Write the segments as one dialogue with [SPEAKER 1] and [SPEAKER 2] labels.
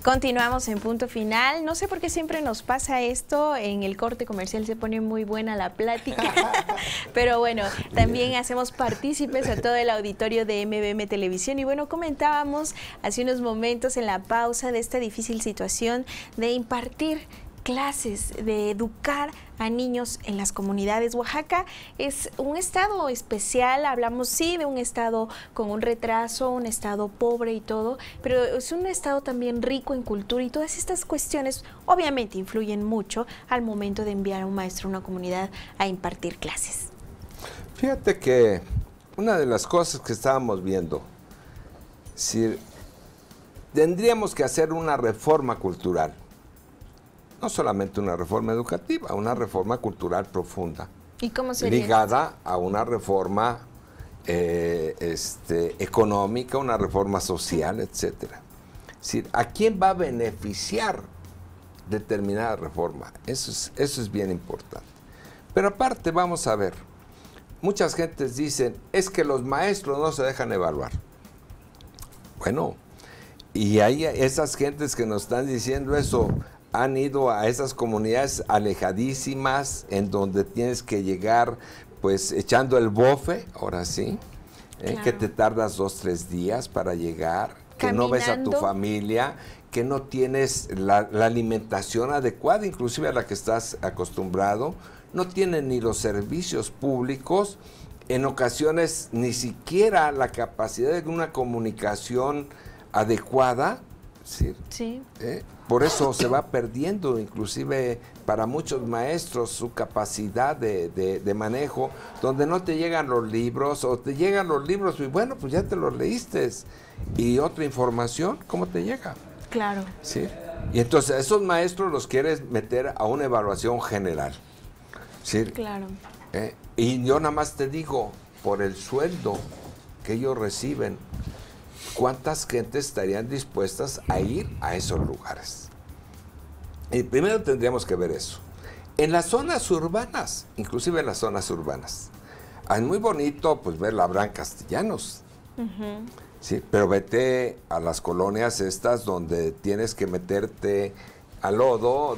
[SPEAKER 1] Continuamos en Punto Final. No sé por qué siempre nos pasa esto. En el corte comercial se pone muy buena la plática. Pero bueno, también hacemos partícipes a todo el auditorio de MBM Televisión. Y bueno, comentábamos hace unos momentos en la pausa de esta difícil situación de impartir clases, de educar a niños en las comunidades. Oaxaca es un estado especial, hablamos sí de un estado con un retraso, un estado pobre y todo, pero es un estado también rico en cultura y todas estas cuestiones obviamente influyen mucho al momento de enviar a un maestro a una comunidad a impartir clases.
[SPEAKER 2] Fíjate que una de las cosas que estábamos viendo, si tendríamos que hacer una reforma cultural, no solamente una reforma educativa, una reforma cultural profunda.
[SPEAKER 1] ¿Y cómo sería?
[SPEAKER 2] Ligada a una reforma económica, una reforma social, etcétera. Es decir, ¿a quién va a beneficiar determinada reforma? Eso es bien importante. Pero aparte, vamos a ver, muchas gentes dicen, es que los maestros no se dejan evaluar. Bueno, y hay esas gentes que nos están diciendo eso, han ido a esas comunidades alejadísimas en donde tienes que llegar pues echando el bofe, ahora sí, claro, que te tardas 2 o 3 días para llegar, que caminando, no ves a tu familia, que no tienes la alimentación adecuada, inclusive a la que estás acostumbrado, no tienen ni los servicios públicos, en ocasiones ni siquiera la capacidad de una comunicación adecuada. Sí. Por eso se va perdiendo, inclusive para muchos maestros, su capacidad de manejo, donde no te llegan los libros, o te llegan los libros y bueno, pues ya te los leíste. Y otra información, ¿cómo te llega?
[SPEAKER 1] Claro.
[SPEAKER 2] Sí. Y entonces esos maestros los quieres meter a una evaluación general. ¿Sí?
[SPEAKER 1] Claro.
[SPEAKER 2] Y yo nada más te digo, por el sueldo que ellos reciben, ¿cuántas gentes estarían dispuestas a ir a esos lugares? Y primero tendríamos que ver eso. En las zonas urbanas, inclusive en las zonas urbanas, es muy bonito pues ver la Abraham Castellanos, ¿sí? Pero vete a las colonias estas donde tienes que meterte al lodo,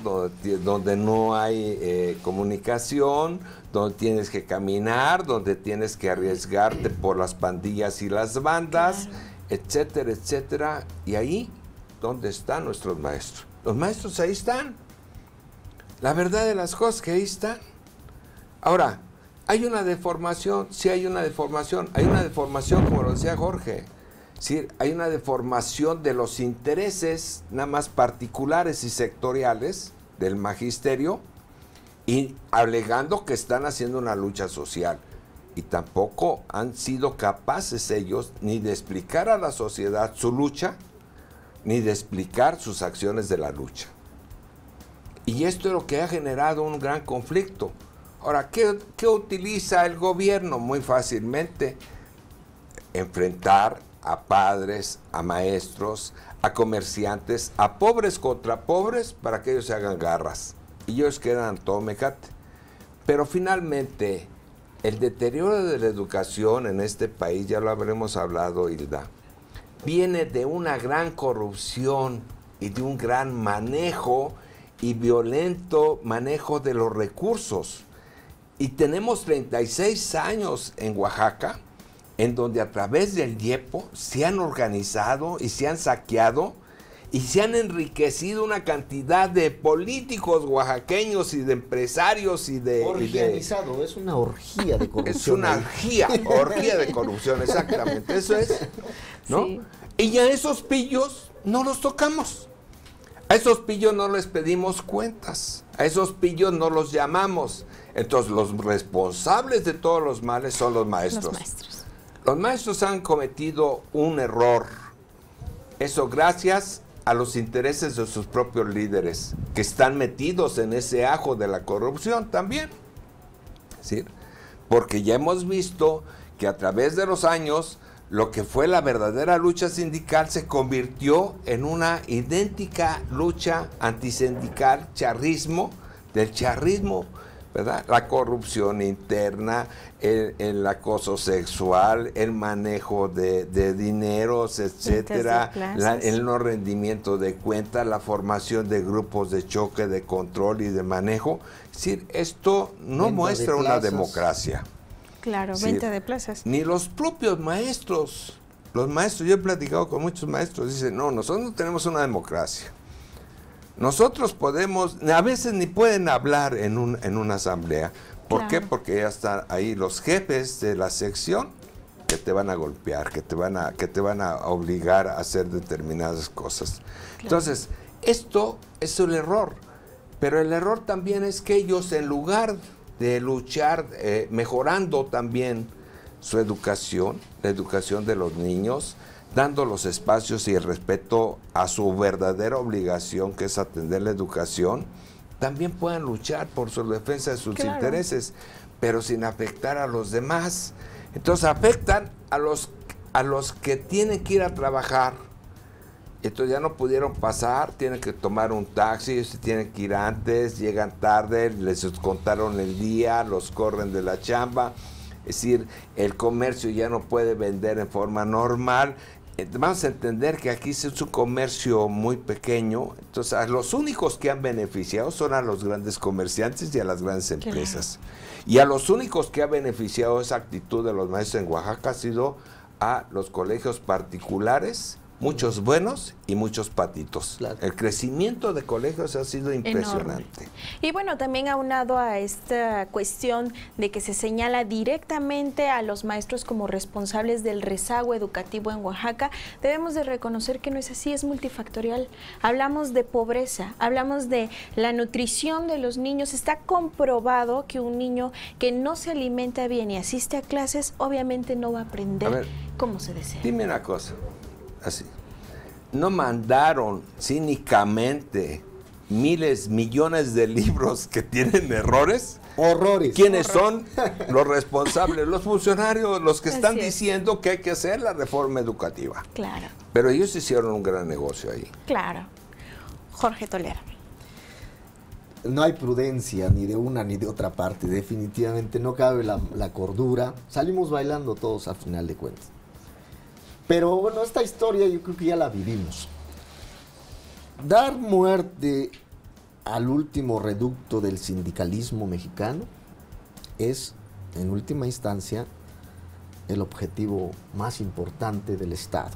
[SPEAKER 2] donde no hay comunicación, donde tienes que caminar, donde tienes que arriesgarte por las pandillas y las bandas, claro, etcétera, etcétera. Y ahí, ¿dónde están nuestros maestros? Los maestros ahí están. La verdad de las cosas que ahí están. Ahora, ¿hay una deformación? Sí hay una deformación. Hay una deformación, como lo decía Jorge. Sí, hay una deformación de los intereses, nada más particulares y sectoriales del magisterio, y alegando que están haciendo una lucha social. Y tampoco han sido capaces ellos ni de explicar a la sociedad su lucha, ni de explicar sus acciones de la lucha. Y esto es lo que ha generado un gran conflicto. Ahora, ¿qué utiliza el gobierno? Muy fácilmente, enfrentar a padres, a maestros, a comerciantes, a pobres contra pobres, para que ellos se hagan garras. Y ellos quedan todo mecate. Pero finalmente, el deterioro de la educación en este país, ya lo habremos hablado, Hilda, viene de una gran corrupción y de un gran manejo y violento manejo de los recursos. Y tenemos 36 años en Oaxaca, en donde a través del IEPO se han organizado y se han saqueado y se han enriquecido una cantidad de políticos oaxaqueños y de empresarios y de...
[SPEAKER 3] Organizado, es una orgía de corrupción.
[SPEAKER 2] Es una orgía de corrupción, exactamente, eso es, ¿no? Sí. Y a esos pillos no los tocamos, a esos pillos no les pedimos cuentas, a esos pillos no los llamamos. Entonces los responsables de todos los males son los maestros. Los maestros han cometido un error, eso gracias a los intereses de sus propios líderes, que están metidos en ese ajo de la corrupción también. ¿Sí? Porque ya hemos visto que a través de los años, lo que fue la verdadera lucha sindical se convirtió en una idéntica lucha antisindical, charrismo, del charrismo. ¿verdad? La corrupción interna, el acoso sexual, el manejo de dineros, etcétera, el no rendimiento de cuentas, la formación de grupos de choque, de control y de manejo. Es decir, esto no muestra una democracia.
[SPEAKER 1] Claro, venta de plazas.
[SPEAKER 2] Ni los propios maestros. Los maestros, yo he platicado con muchos maestros, dicen, no, nosotros no tenemos una democracia. Nosotros podemos, a veces ni pueden hablar en una asamblea. ¿Por qué? Porque ya están ahí los jefes de la sección que te van a golpear, que te van a obligar a hacer determinadas cosas. Entonces, esto es el error. Pero el error también es que ellos, en lugar de luchar, mejorando también su educación, la educación de los niños, dando los espacios y el respeto a su verdadera obligación, que es atender la educación, también puedan luchar por su defensa de sus intereses, pero sin afectar a los demás. Entonces afectan a los que tienen que ir a trabajar. Entonces ya no pudieron pasar, tienen que tomar un taxi, ellos tienen que ir antes, llegan tarde, les contaron el día, los corren de la chamba. Es decir, el comercio ya no puede vender en forma normal. Vamos a entender que aquí es un comercio muy pequeño, entonces a los únicos que han beneficiado son a los grandes comerciantes y a las grandes empresas. Y a los únicos que ha beneficiado esa actitud de los maestros en Oaxaca ha sido a los colegios particulares, muchos buenos y muchos patitos. Claro. El crecimiento de colegios ha sido impresionante.
[SPEAKER 1] Enorme. Y bueno, también aunado a esta cuestión de que se señala directamente a los maestros como responsables del rezago educativo en Oaxaca, debemos de reconocer que no es así, es multifactorial. Hablamos de pobreza, hablamos de la nutrición de los niños. Está comprobado que un niño que no se alimenta bien y asiste a clases, obviamente no va a aprender como se desea.
[SPEAKER 2] Dime una cosa. Así. No mandaron cínicamente miles, millones de libros que tienen errores.
[SPEAKER 3] Horrores.
[SPEAKER 2] ¿Quiénes son los responsables? Los funcionarios, los que están diciendo que hay que hacer la reforma educativa.
[SPEAKER 1] Claro.
[SPEAKER 2] Pero ellos hicieron un gran negocio ahí.
[SPEAKER 1] Claro. Jorge Tolera.
[SPEAKER 3] No hay prudencia ni de una ni de otra parte. Definitivamente no cabe la cordura. Salimos bailando todos al final de cuentas. Pero bueno, esta historia yo creo que ya la vivimos. Dar muerte al último reducto del sindicalismo mexicano es, en última instancia, el objetivo más importante del Estado.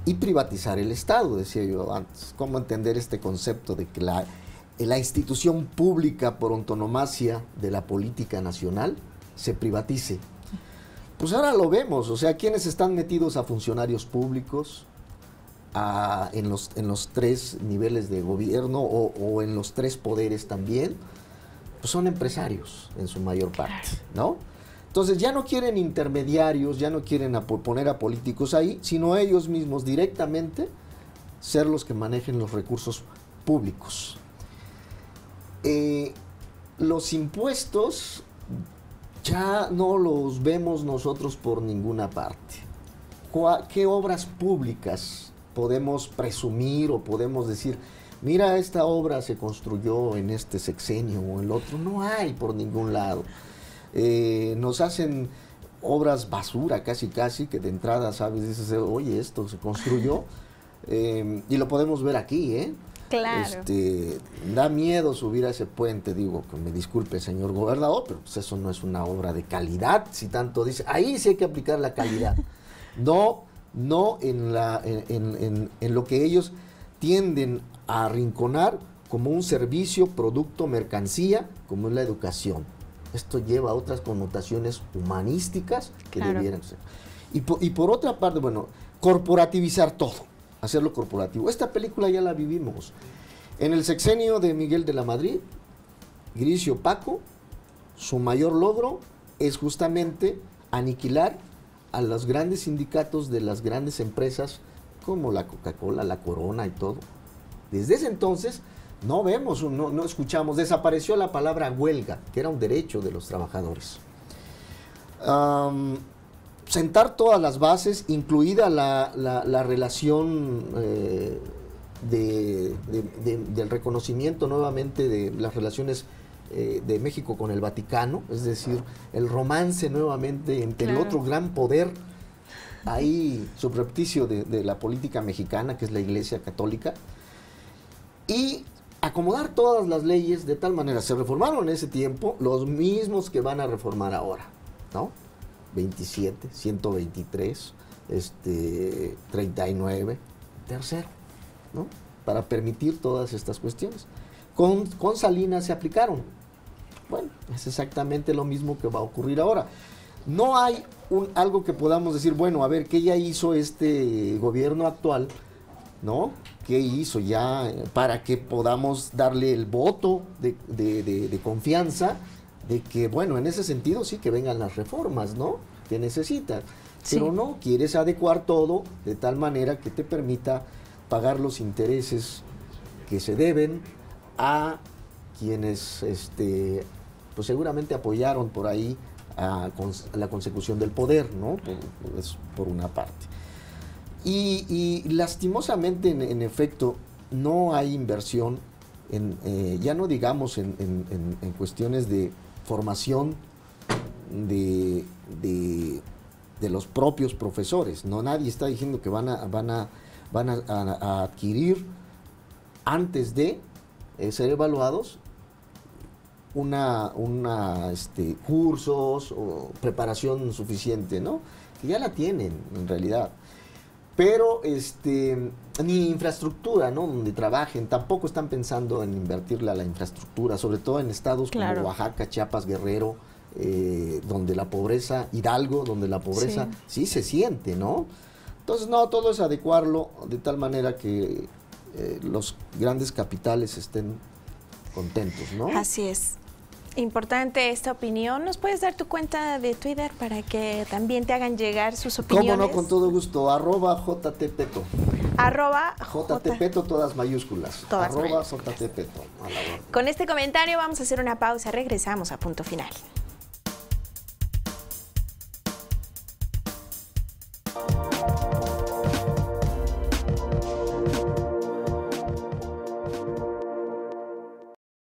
[SPEAKER 3] Y privatizar el Estado, decía yo antes. ¿Cómo entender este concepto de que la institución pública por antonomasia de la política nacional se privatice? Pues ahora lo vemos, o sea, quienes están metidos a funcionarios públicos, en los tres niveles de gobierno o en los tres poderes también, pues son empresarios en su mayor parte, ¿no? Entonces ya no quieren intermediarios, ya no quieren poner a políticos ahí, sino ellos mismos directamente ser los que manejen los recursos públicos. Los impuestos ya no los vemos nosotros por ninguna parte. ¿Qué obras públicas podemos presumir o podemos decir, mira, esta obra se construyó en este sexenio o el otro? No hay por ningún lado. Nos hacen obras basura casi, que de entrada, ¿sabes? Dices, oye, esto se construyó y lo podemos ver aquí, ¿eh?
[SPEAKER 1] Claro.
[SPEAKER 3] Da miedo subir a ese puente, digo, que me disculpe, señor gobernador, pero pues eso no es una obra de calidad, si tanto dice. Ahí sí hay que aplicar la calidad. No en lo que ellos tienden a arrinconar como un servicio, producto, mercancía, como es la educación. Esto lleva a otras connotaciones humanísticas que debieran ser. Y por otra parte, bueno, corporativizar todo. Hacerlo corporativo. Esta película ya la vivimos. En el sexenio de Miguel de la Madrid, gris y opaco, su mayor logro es justamente aniquilar a los grandes sindicatos de las grandes empresas como la Coca-Cola, la Corona y todo. Desde ese entonces no vemos, no escuchamos, desapareció la palabra huelga, que era un derecho de los trabajadores. Sentar todas las bases, incluida la relación del reconocimiento nuevamente de las relaciones de México con el Vaticano, es decir, el romance nuevamente entre el
[SPEAKER 1] Claro.
[SPEAKER 3] otro gran poder ahí subrepticio de la política mexicana, que es la Iglesia Católica, y acomodar todas las leyes de tal manera. Se reformaron en ese tiempo los mismos que van a reformar ahora, ¿no? 27, 123, 39, tercero, ¿no? Para permitir todas estas cuestiones. Con Salinas se aplicaron. Bueno, es exactamente lo mismo que va a ocurrir ahora. No hay algo que podamos decir, bueno, a ver, ¿qué ya hizo este gobierno actual? ¿No? ¿Qué hizo ya para que podamos darle el voto de confianza de que, bueno, en ese sentido sí que vengan las reformas, ¿no? Que necesitan. Pero
[SPEAKER 1] Sí.
[SPEAKER 3] no, quieres adecuar todo de tal manera que te permita pagar los intereses que se deben a quienes pues seguramente apoyaron por ahí a la consecución del poder, ¿no? Por una parte. Y lastimosamente, en efecto, no hay inversión, ya no digamos en cuestiones de formación de los propios profesores. No, nadie está diciendo que van a adquirir antes de ser evaluados cursos o preparación suficiente, ¿no? Que ya la tienen en realidad. Pero ni infraestructura, ¿no? Donde trabajen, tampoco están pensando en invertirle a la infraestructura, sobre todo en estados
[SPEAKER 1] Claro.
[SPEAKER 3] como Oaxaca, Chiapas, Guerrero, donde la pobreza, Hidalgo, donde la pobreza sí se siente, ¿no? Entonces, no, todo es adecuarlo de tal manera que los grandes capitales estén contentos, ¿no?
[SPEAKER 1] Así es. Importante esta opinión. ¿Nos puedes dar tu cuenta de Twitter para que también te hagan llegar sus opiniones?
[SPEAKER 3] Cómo no, con todo gusto. @JTPeto. JTPeto, todas mayúsculas.
[SPEAKER 1] Todas mayúsculas.
[SPEAKER 3] @JTPeto. A la orden.
[SPEAKER 1] Con este comentario vamos a hacer una pausa. Regresamos a Punto Final.